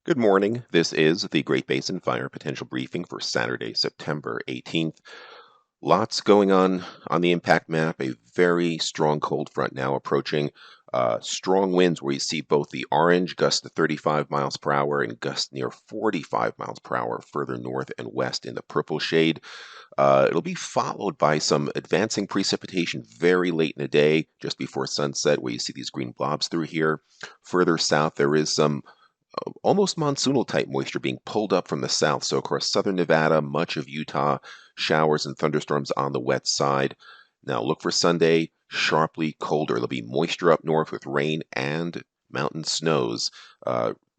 Good morning. This is the Great Basin Fire Potential Briefing for Saturday, September 18th. Lots going on the impact map. A very strong cold front now approaching. Strong winds where you see both the orange gusts to 35 miles per hour and gusts near 45 miles per hour further north and west in the purple shade. It'll be followed by some advancing precipitation very late in the day, just before sunset, where you see these green blobs through here. Further south, there is some almost monsoonal type moisture being pulled up from the south. So across southern Nevada, much of Utah, showers and thunderstorms on the wet side. Now look for Sunday, sharply colder. There'll be moisture up north with rain and mountain snows.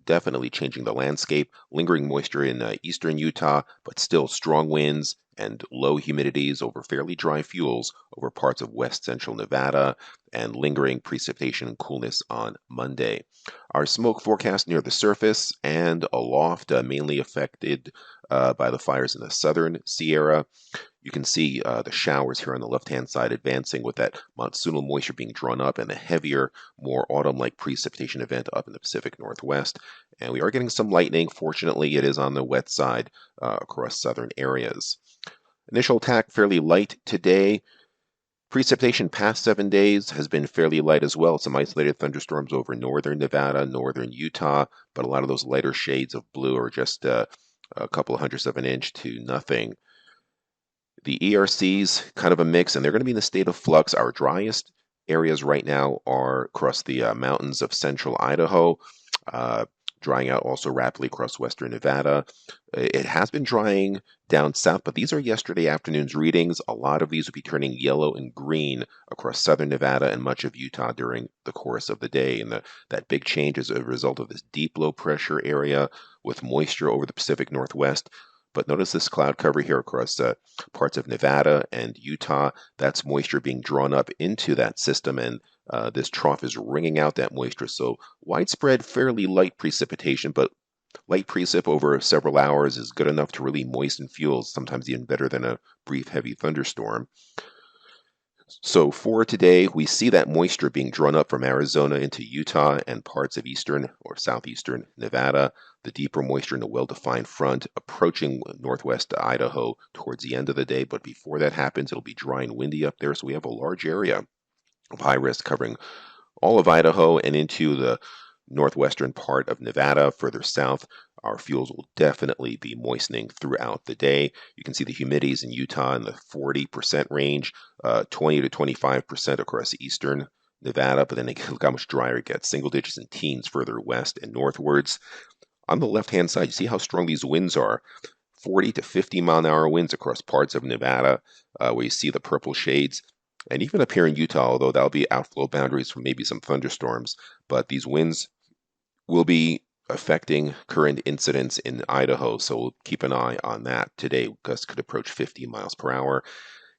Definitely changing the landscape. Lingering moisture in eastern Utah, but still strong winds and low humidities over fairly dry fuels over parts of west central Nevada, and lingering precipitation and coolness on Monday. Our smoke forecast near the surface and aloft, mainly affected by the fires in the southern Sierra. You can see the showers here on the left-hand side advancing with that monsoonal moisture being drawn up and the heavier, more autumn-like precipitation event up in the Pacific Northwest. And we are getting some lightning. Fortunately, it is on the wet side across southern areas. Initial attack fairly light today. Precipitation past 7 days has been fairly light as well. Some isolated thunderstorms over northern Nevada, northern Utah, but a lot of those lighter shades of blue are just a couple of hundredths of an inch to nothing. The ERCs, kind of a mix, and they're going to be in a state of flux. Our driest areas right now are across the mountains of central Idaho, drying out also rapidly across western Nevada. It has been drying down south, but these are yesterday afternoon's readings. A lot of these will be turning yellow and green across southern Nevada and much of Utah during the course of the day. And that big change is a result of this deep low pressure area with moisture over the Pacific Northwest. But notice this cloud cover here across parts of Nevada and Utah. That's moisture being drawn up into that system, and this trough is wringing out that moisture. So widespread, fairly light precipitation, but light precip over several hours is good enough to really moisten fuels, sometimes even better than a brief heavy thunderstorm. So for today, we see that moisture being drawn up from Arizona into Utah and parts of eastern or southeastern Nevada. The deeper moisture in a well-defined front approaching northwest Idaho towards the end of the day. But before that happens, it'll be dry and windy up there. So we have a large area of high risk covering all of Idaho and into the northwestern part of Nevada. Further south, our fuels will definitely be moistening throughout the day. You can see the humidities in Utah in the 40% range, 20 to 25% across eastern Nevada, but then look how much drier it gets, single digits and teens further west and northwards. On the left-hand side, you see how strong these winds are. 40 to 50 mile an hour winds across parts of Nevada, where you see the purple shades. And even up here in Utah, although that'll be outflow boundaries for maybe some thunderstorms, but these winds will be affecting current incidents in Idaho, so we'll keep an eye on that. Today, gusts could approach 50 miles per hour.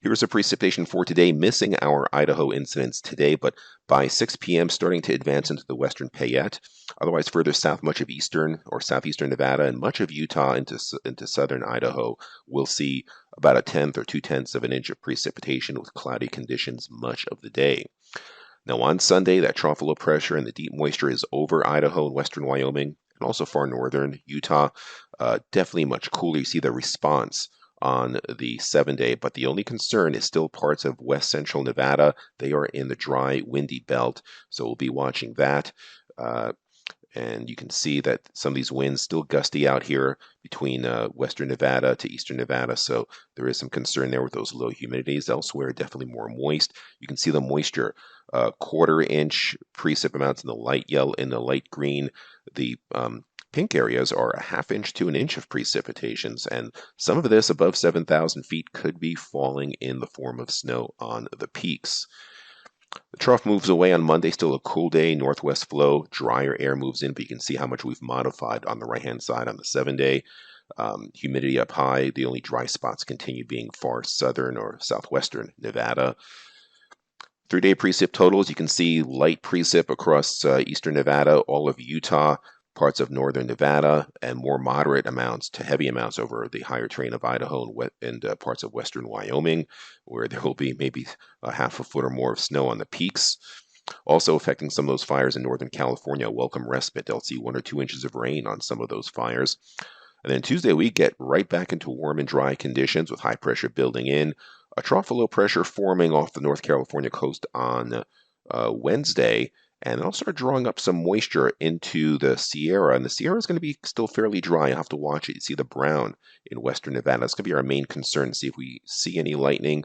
Here's the precipitation for today, missing our Idaho incidents today, but by 6 p.m. starting to advance into the western Payette. Otherwise, further south, much of eastern or southeastern Nevada and much of Utah into southern Idaho, we'll see about a tenth or 2/10 of an inch of precipitation with cloudy conditions much of the day. Now on Sunday, that trough of low pressure and the deep moisture is over Idaho and western Wyoming and also far northern Utah. Definitely much cooler. You see the response on the 7-day, but the only concern is still parts of west central Nevada. They are in the dry, windy belt, so we'll be watching that. And you can see that some of these winds still gusty out here between western Nevada to eastern Nevada, so there is some concern there with those low humidities. Elsewhere, definitely more moist. You can see the moisture, quarter-inch precip amounts in the light yellow, in the light green. The pink areas are a half-inch to an inch of precipitations, and some of this above 7,000 feet could be falling in the form of snow on the peaks. The trough moves away on Monday, still a cool day, northwest flow, drier air moves in, but you can see how much we've modified on the right-hand side on the 7-day. Humidity up high, the only dry spots continue being far southern or southwestern Nevada. 3-day precip totals, you can see light precip across eastern Nevada, all of Utah, parts of northern Nevada, and more moderate amounts to heavy amounts over the higher terrain of Idaho and parts of western Wyoming, where there will be maybe a half a foot or more of snow on the peaks. Also affecting some of those fires in Northern California. Welcome respite. They'll see 1 or 2 inches of rain on some of those fires. And then Tuesday, we get right back into warm and dry conditions with high pressure building in. A trough of low pressure forming off the North California coast on Wednesday. And it'll start drawing up some moisture into the Sierra. And the Sierra is going to be still fairly dry. You'll have to watch it. You see the brown in western Nevada. That's going to be our main concern. See if we see any lightning.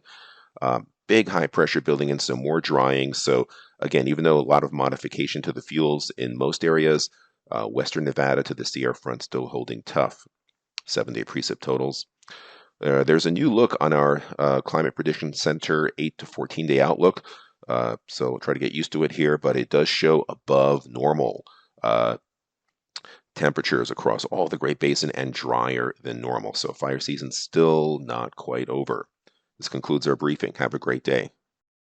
Big high pressure building in, some more drying. So again, even though a lot of modification to the fuels in most areas, western Nevada to the Sierra front still holding tough. 7-day precip totals. There's a new look on our Climate Prediction Center 8 to 14-day outlook. So try to get used to it here, but it does show above normal temperatures across all the Great Basin and drier than normal. So fire season's still not quite over. This concludes our briefing. Have a great day.